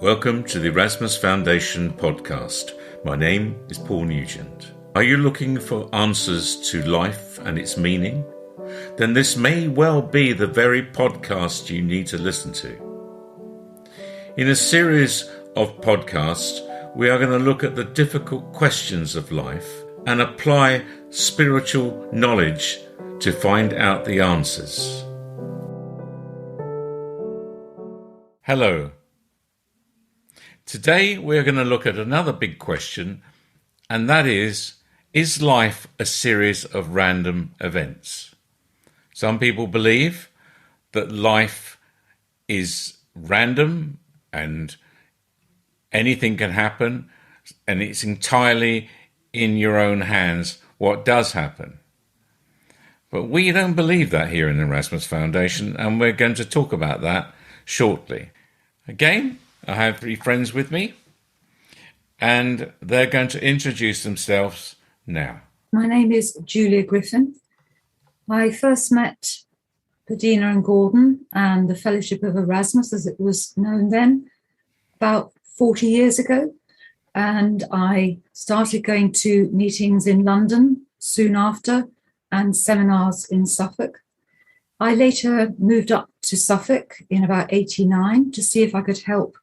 Welcome to the Erasmus Foundation podcast. My name is Paul Nugent. Are you looking for answers to life and its meaning? Then this may well be the very podcast you need to listen to. In a series of podcasts, we are going to look at the difficult questions of life and apply spiritual knowledge to find out the answers. Hello. Today we're going to look at another big question, and that is life a series of random events? Some people believe that life is random and anything can happen, and it's entirely in your own hands what does happen. But we don't believe that here in the Erasmus Foundation, and we're going to talk about that shortly. Again, I have three friends with me, and they're going to introduce themselves now. My name is Julia Griffin. I first met Padina and Gordon and the Fellowship of Erasmus, as it was known then, about 40 years ago. And I started going to meetings in London soon after and seminars in Suffolk. I later moved up to Suffolk in about 89 to see if I could help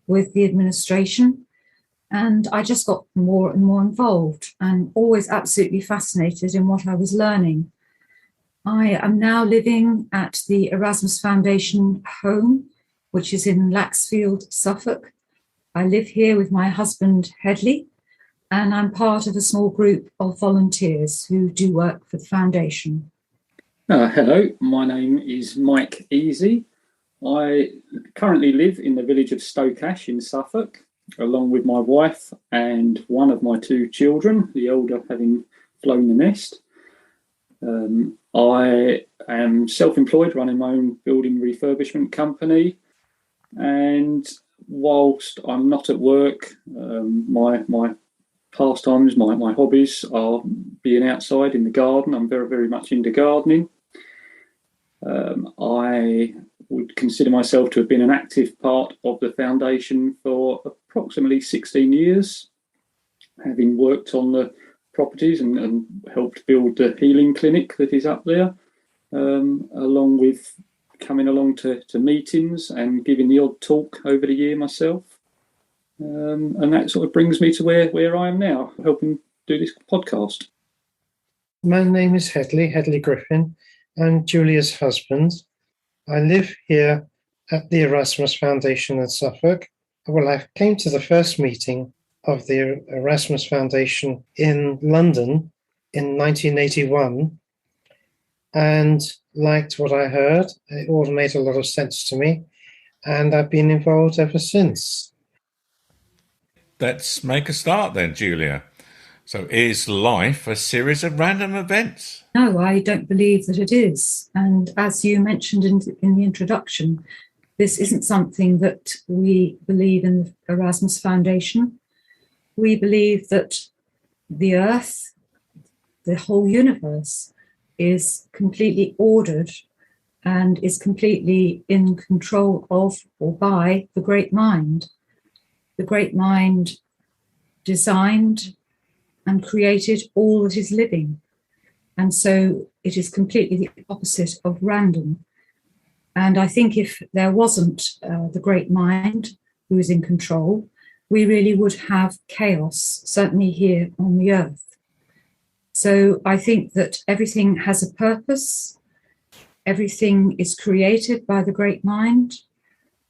with the administration. And I just got more and more involved and always absolutely fascinated in what I was learning. I am now living at the Erasmus Foundation home, which is in Laxfield, Suffolk. I live here with my husband, Hedley, and I'm part of a small group of volunteers who do work for the foundation. Hello, my name is Mike Easy. I currently live in the village of Stoke Ash in Suffolk, along with my wife and one of my two children, the elder having flown the nest. I am self-employed, running my own building refurbishment company, and whilst I'm not at work, my pastimes, my hobbies are being outside in the garden. I'm very, very much into gardening. I would consider myself to have been an active part of the foundation for approximately 16 years, having worked on the properties and helped build the healing clinic that is up there, along with coming along to meetings and giving the odd talk over the year myself. And that sort of brings me to where I am now, helping do this podcast. My name is Hedley Griffin. I'm Julia's husband. I live here at the Erasmus Foundation in Suffolk. Well, I came to the first meeting of the Erasmus Foundation in London in 1981 and liked what I heard. It all made a lot of sense to me, and I've been involved ever since. Let's make a start then, Julia. So is life a series of random events? No, I don't believe that it is. And as you mentioned in the introduction, this isn't something that we believe in the Erasmus Foundation. We believe that the earth, the whole universe, is completely ordered and is completely in control of or by the great mind. The great mind designed and created all that is living. And so it is completely the opposite of random. And I think if there wasn't the great mind who is in control, we really would have chaos, certainly here on the earth. So I think that everything has a purpose. Everything is created by the great mind,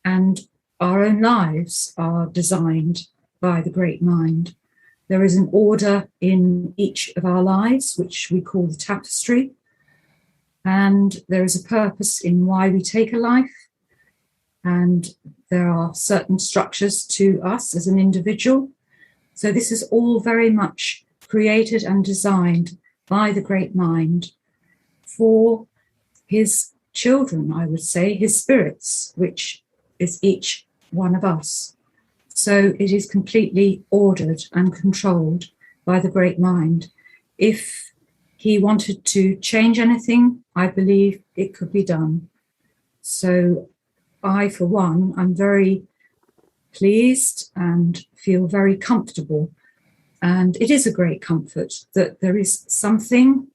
and our own lives are designed by the great mind. There is an order in each of our lives, which we call the tapestry. And there is a purpose in why we take a life. And there are certain structures to us as an individual. So this is all very much created and designed by the great mind for his children, I would say, his spirits, which is each one of us. So it is completely ordered and controlled by the great mind. If he wanted to change anything, I believe it could be done. So I, for one, I'm very pleased and feel very comfortable. And it is a great comfort that there is something,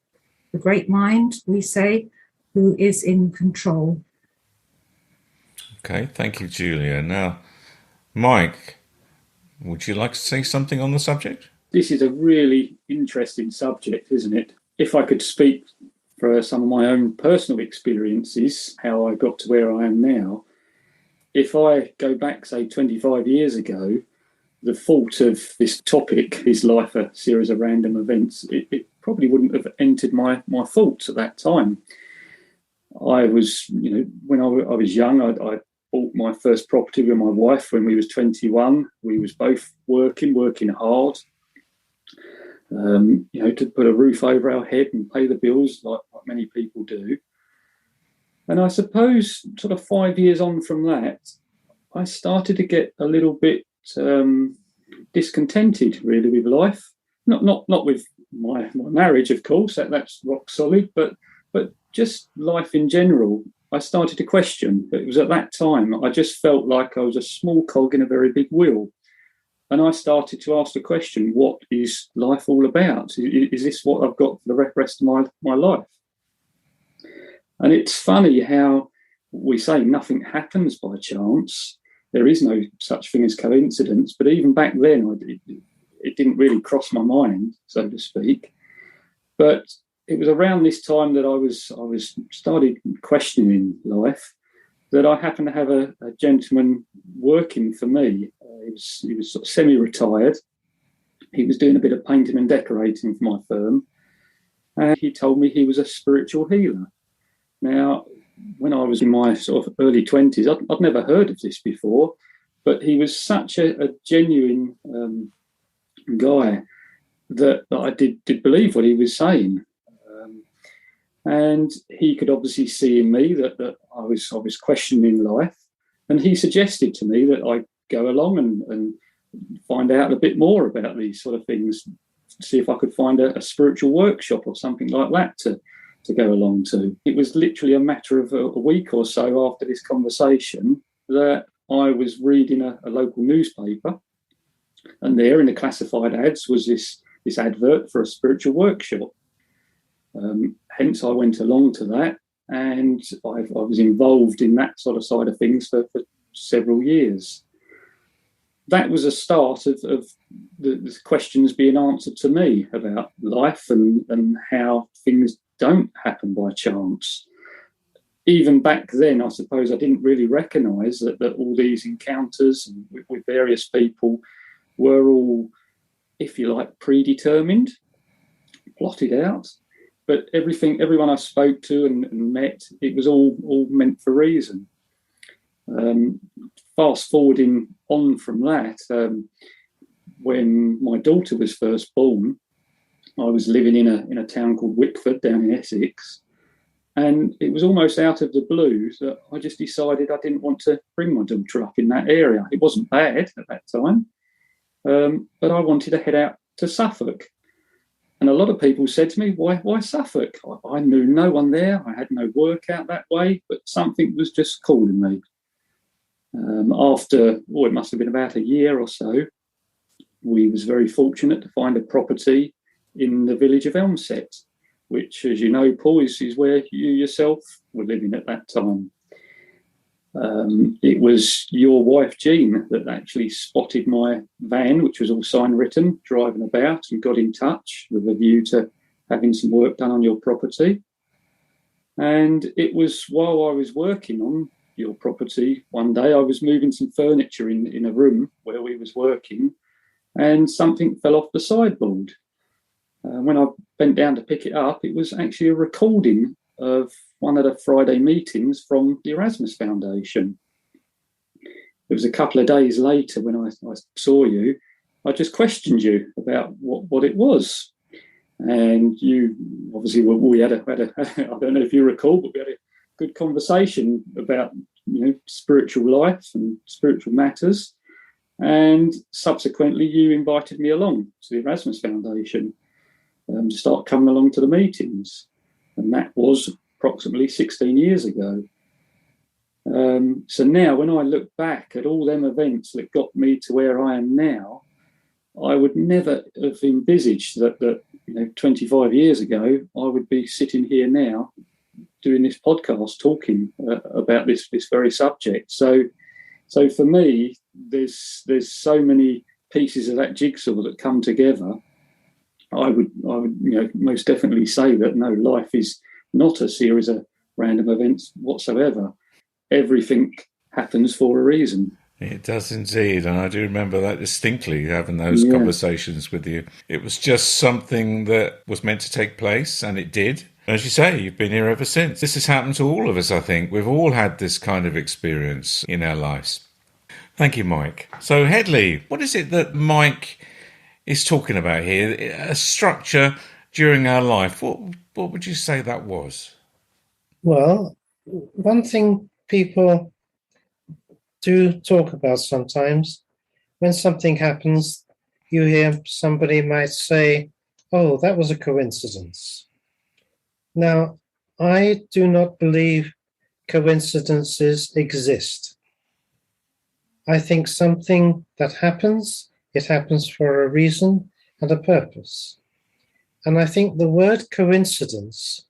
the great mind, we say, who is in control. Okay, thank you, Julia. Now, Mike, would you like to say something on the subject? This is a really interesting subject, isn't it? If I could speak for some of my own personal experiences, how I got to where I am now, if I go back, say, 25 years ago, the thought of this topic, is life a series of random events, it probably wouldn't have entered my thoughts at that time. I was, when I was young, I bought my first property with my wife when we was 21. We was both working hard, to put a roof over our head and pay the bills like many people do. And I suppose sort of 5 years on from that, I started to get a little bit discontented really with life. Not with my marriage, of course, that's rock solid, but just life in general. I started to question. It was at that time I just felt like I was a small cog in a very big wheel. And I started to ask the question, what is life all about? Is this what I've got for the rest of my life? And it's funny how we say nothing happens by chance. There is no such thing as coincidence. But even back then, it didn't really cross my mind, so to speak. But it was around this time that I was started questioning life, that I happened to have a gentleman working for me. He was sort of semi-retired. He was doing a bit of painting and decorating for my firm. And he told me he was a spiritual healer. Now, when I was in my sort of early 20s, I'd never heard of this before, but he was such a genuine guy that I did believe what he was saying. And he could obviously see in me that I was questioning life. And he suggested to me that I go along and find out a bit more about these sort of things, see if I could find a spiritual workshop or something like that to go along to. It was literally a matter of a week or so after this conversation that I was reading a local newspaper, and there in the classified ads was this advert for a spiritual workshop. Hence I went along to that, and I was involved in that sort of side of things for several years. That was a start of the questions being answered to me about life and how things don't happen by chance. Even back then, I suppose I didn't really recognise that all these encounters with various people were all, if you like, predetermined, plotted out. But everyone I spoke to and met, it was all meant for reason. Fast forwarding on from that, when my daughter was first born, I was living in a town called Wickford down in Essex, and it was almost out of the blue that I just decided I didn't want to bring my daughter up in that area. It wasn't bad at that time, but I wanted to head out to Suffolk. And a lot of people said to me, why Suffolk? I knew no one there. I had no work out that way, but something was just calling me. After, it must have been about a year or so, we was very fortunate to find a property in the village of Elmset, which, as you know, Paul, is where you yourself were living at that time. It was your wife, Jean, that actually spotted my van, which was all sign written, driving about, and got in touch with a view to having some work done on your property. And it was while I was working on your property, one day I was moving some furniture in a room where we was working, and something fell off the sideboard. When I bent down to pick it up, it was actually a recording of one of the Friday meetings from the Erasmus Foundation. It was a couple of days later when I saw you. I just questioned you about what it was, and you obviously we had a I don't know if you recall, but we had a good conversation about spiritual life and spiritual matters, and subsequently you invited me along to the Erasmus Foundation to start coming along to the meetings, and that was approximately 16 years ago. So now when I look back at all them events that got me to where I am now, I would never have envisaged that 25 years ago, I would be sitting here now doing this podcast talking about this very subject. So for me, there's so many pieces of that jigsaw that come together. I would most definitely say that no, life is not a series of random events whatsoever. Everything happens for a reason. It does indeed, and I do remember that distinctly, having those conversations with you. It was just something that was meant to take place, and it did. As you say, you've been here ever since. This has happened to all of us, I think. We've all had this kind of experience in our lives. Thank you, Mike. So, Headley, what is it that Mike is talking about here? A structure during our life. What would you say that was? Well, one thing people do talk about sometimes, when something happens, you hear somebody might say, "Oh, that was a coincidence." Now, I do not believe coincidences exist. I think something that happens, it happens for a reason and a purpose. And I think the word coincidence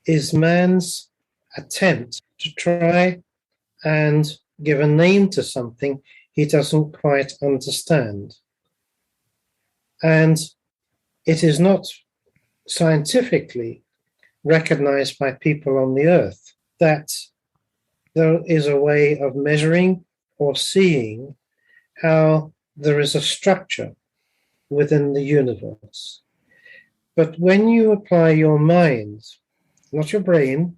is man's attempt to try and give a name to something he doesn't quite understand. And it is not scientifically recognized by people on the earth that there is a way of measuring or seeing how there is a structure within the universe. But when you apply your mind, not your brain,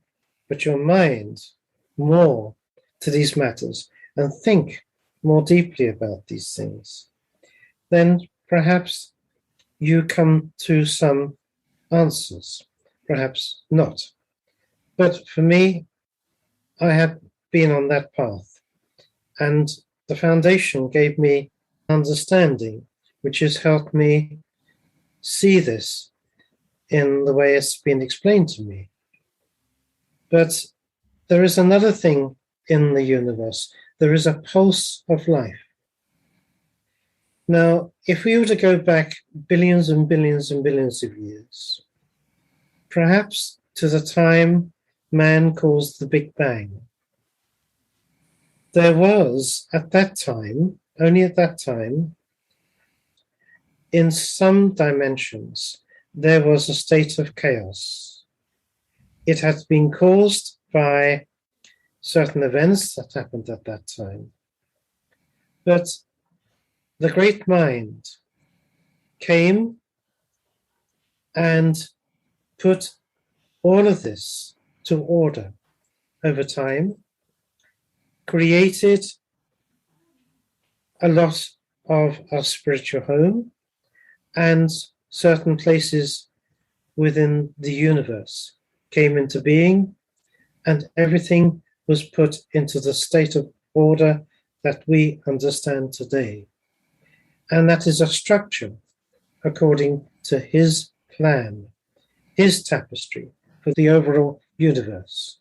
but your mind, more to these matters and think more deeply about these things, then perhaps you come to some answers, perhaps not. But for me, I have been on that path, and the foundation gave me understanding, which has helped me see this in the way it's been explained to me. But there is another thing in the universe. There is a pulse of life. Now, if we were to go back billions and billions and billions of years, perhaps to the time man caused the Big Bang, there was at that time, only at that time, in some dimensions, there was a state of chaos. It had been caused by certain events that happened at that time. But the great mind came and put all of this to order over time, created a lot of our spiritual home and certain places within the universe came into being, and everything was put into the state of order that we understand today. And that is a structure according to his plan, his tapestry for the overall universe.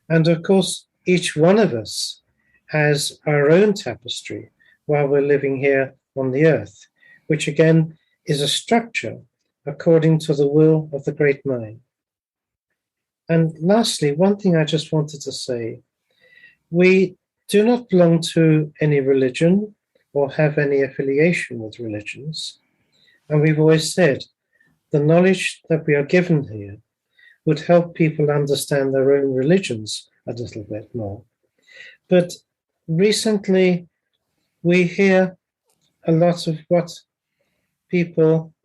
And of course, each one of us has our own tapestry while we're living here on the earth, which again is a structure according to the will of the great mind. And lastly, one thing I just wanted to say, we do not belong to any religion or have any affiliation with religions. And we've always said the knowledge that we are given here would help people understand their own religions a little bit more. But recently, we hear a lot of what people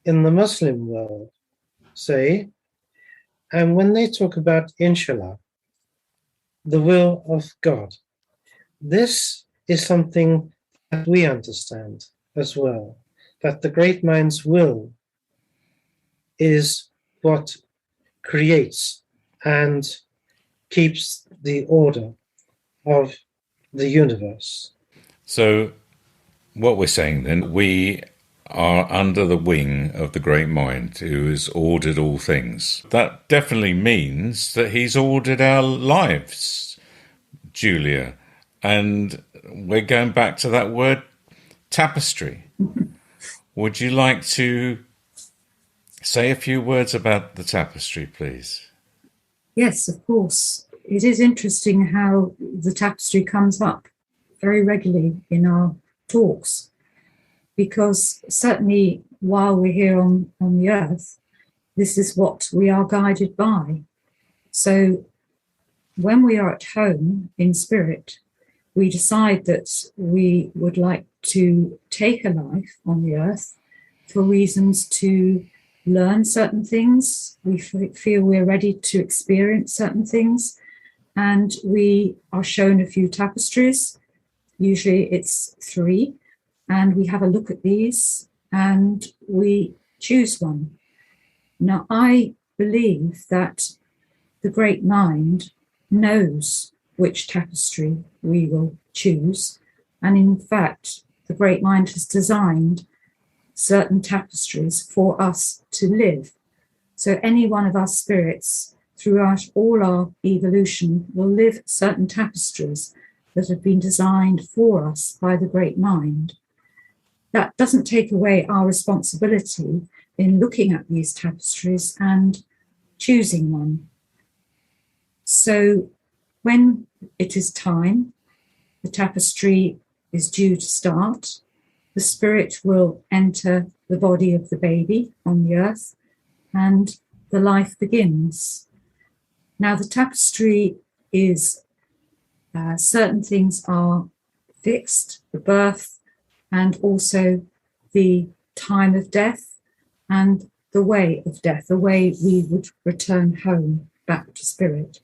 in the Muslim world say, and when they talk about inshallah, the will of God, this is something that we understand as well, that the great mind's will is what creates and keeps the order of the universe. So what we're saying then, we are under the wing of the great mind who has ordered all things. That definitely means that he's ordered our lives. Julia. And we're going back to that word tapestry. Would you like to say a few words about the tapestry, please? Yes, of course. It is interesting how the tapestry comes up very regularly in our talks, because certainly while we're here on the earth, this is what we are guided by. So when we are at home in spirit, we decide that we would like to take a life on the earth for reasons to learn certain things. We feel we're ready to experience certain things, and we are shown a few tapestries. Usually it's 3, and we have a look at these and we choose one. Now, I believe that the great mind knows which tapestry we will choose, and in fact, the great mind has designed certain tapestries for us to live. So any one of our spirits throughout all our evolution will live certain tapestries that have been designed for us by the great mind. That doesn't take away our responsibility in looking at these tapestries and choosing one. So when it is time, the tapestry is due to start, the spirit will enter the body of the baby on the earth, and the life begins. Now, the tapestry is certain things are fixed, the birth, and also the time of death and the way of death, the way we would return home back to spirit.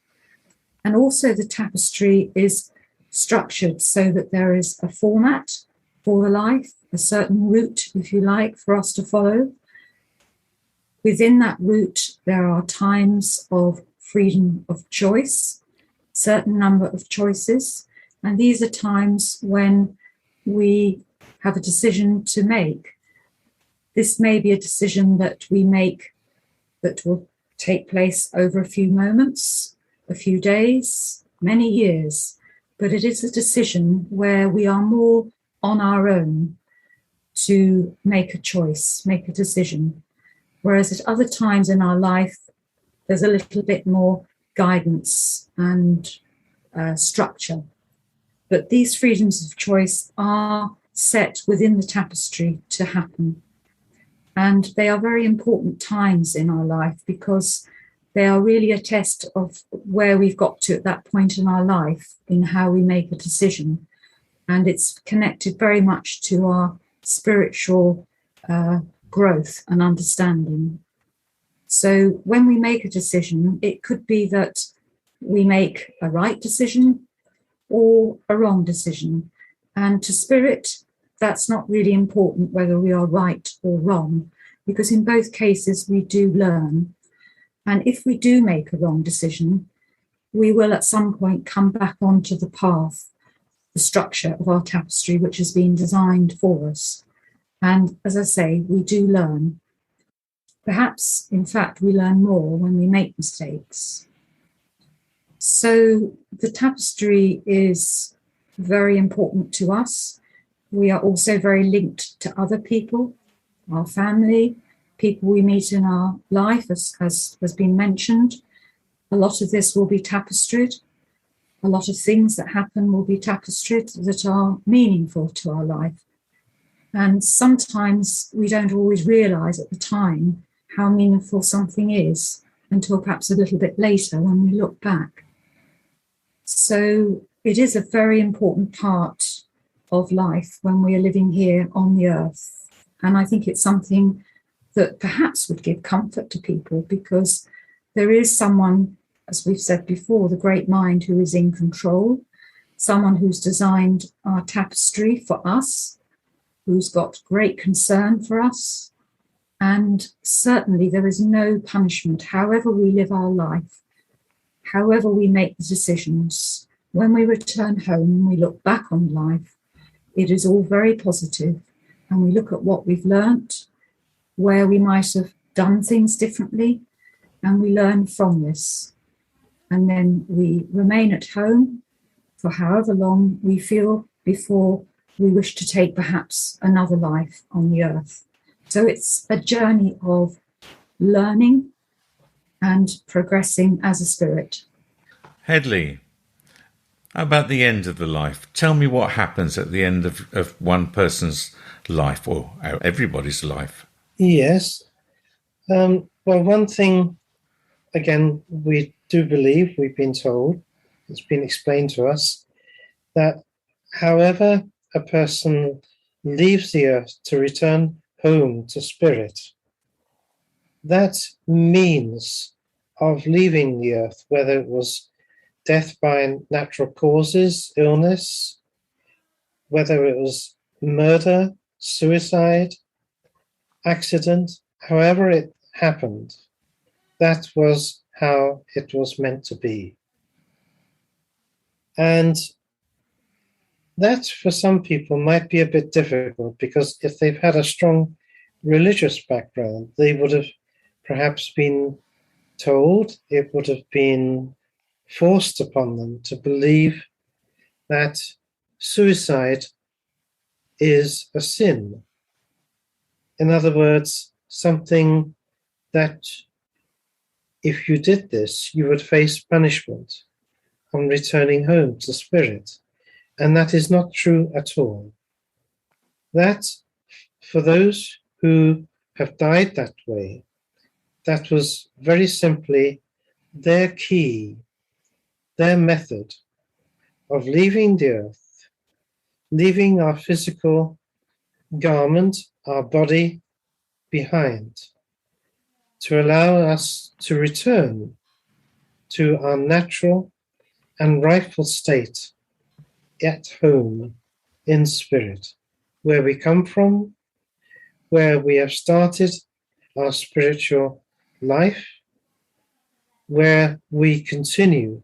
And also the tapestry is structured so that there is a format for the life, a certain route, if you like, for us to follow. Within that route, there are times of freedom of choice, certain number of choices, and these are times when we have a decision to make. This may be a decision that we make that will take place over a few moments, a few days, many years, but it is a decision where we are more on our own to make a choice, make a decision. Whereas at other times in our life, there's a little bit more guidance and structure. But these freedoms of choice are set within the tapestry to happen. And they are very important times in our life because they are really a test of where we've got to at that point in our life in how we make a decision. And it's connected very much to our spiritual growth and understanding. So when we make a decision, it could be that we make a right decision or a wrong decision. And to spirit, that's not really important whether we are right or wrong, because in both cases we do learn. And if we do make a wrong decision, we will at some point come back onto the path, the structure of our tapestry, which has been designed for us. And as I say, we do learn. Perhaps, in fact, we learn more when we make mistakes. So the tapestry is very important to us. We are also very linked to other people, our family, people we meet in our life, as has been mentioned. A lot of this will be tapestried. A lot of things that happen will be tapestried that are meaningful to our life. And sometimes we don't always realize at the time how meaningful something is until perhaps a little bit later when we look back. So it is a very important part of life when we are living here on the earth. And I think it's something that perhaps would give comfort to people because there is someone, as we've said before, the great mind who is in control, someone who's designed our tapestry for us, who's got great concern for us. And certainly there is no punishment, however we live our life, however we make the decisions. When we return home and we look back on life, it is all very positive, and we look at what we've learnt, where we might have done things differently, and we learn from this. And then we remain at home for however long we feel before we wish to take perhaps another life on the earth. So it's a journey of learning and progressing as a spirit. Hedley, how about the end of the life? Tell me what happens at the end of one person's life, or everybody's life. Yes. Well, one thing, again, we do believe, we've been told, it's been explained to us, that however a person leaves the earth to return home to spirit, that means of leaving the earth, whether it was death by natural causes, illness, whether it was murder, suicide, accident, however it happened, that was how it was meant to be. And that for some people might be a bit difficult, because if they've had a strong religious background, they would have perhaps been told, it would have been forced upon them to believe that suicide is a sin. In other words, something that if you did this, you would face punishment on returning home to spirit. And that is not true at all. That, for those who have died that way, that was very simply their key, their method of leaving the earth, leaving our physical garment, our body behind, to allow us to return to our natural and rightful state at home in spirit, where we come from, where we have started our spiritual life, where we continue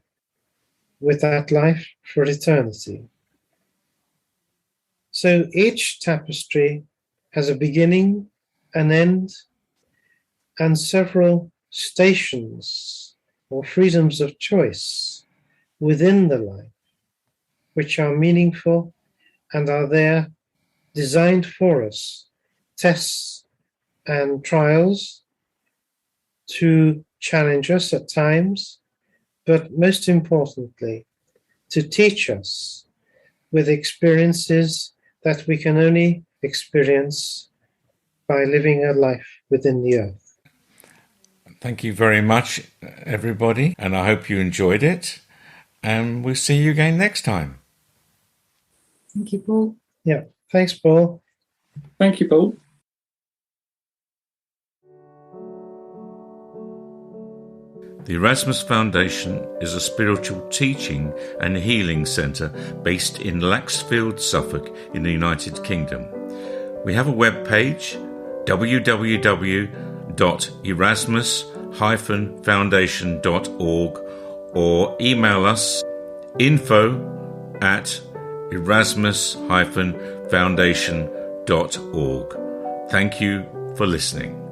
with that life for eternity. So each tapestry has a beginning, an end, and several stations or freedoms of choice within the life, which are meaningful and are there designed for us, tests and trials to challenge us at times, but most importantly, to teach us with experiences that we can only experience by living a life within the earth. Thank you very much, everybody, and I hope you enjoyed it. And we'll see you again next time. Thank you, Paul. Yeah, thanks, Paul. Thank you, Paul. The Erasmus Foundation is a spiritual teaching and healing centre based in Laxfield, Suffolk, in the United Kingdom. We have a web page, www.erasmus-foundation.org, or email us info@erasmus-foundation.org. Thank you for listening.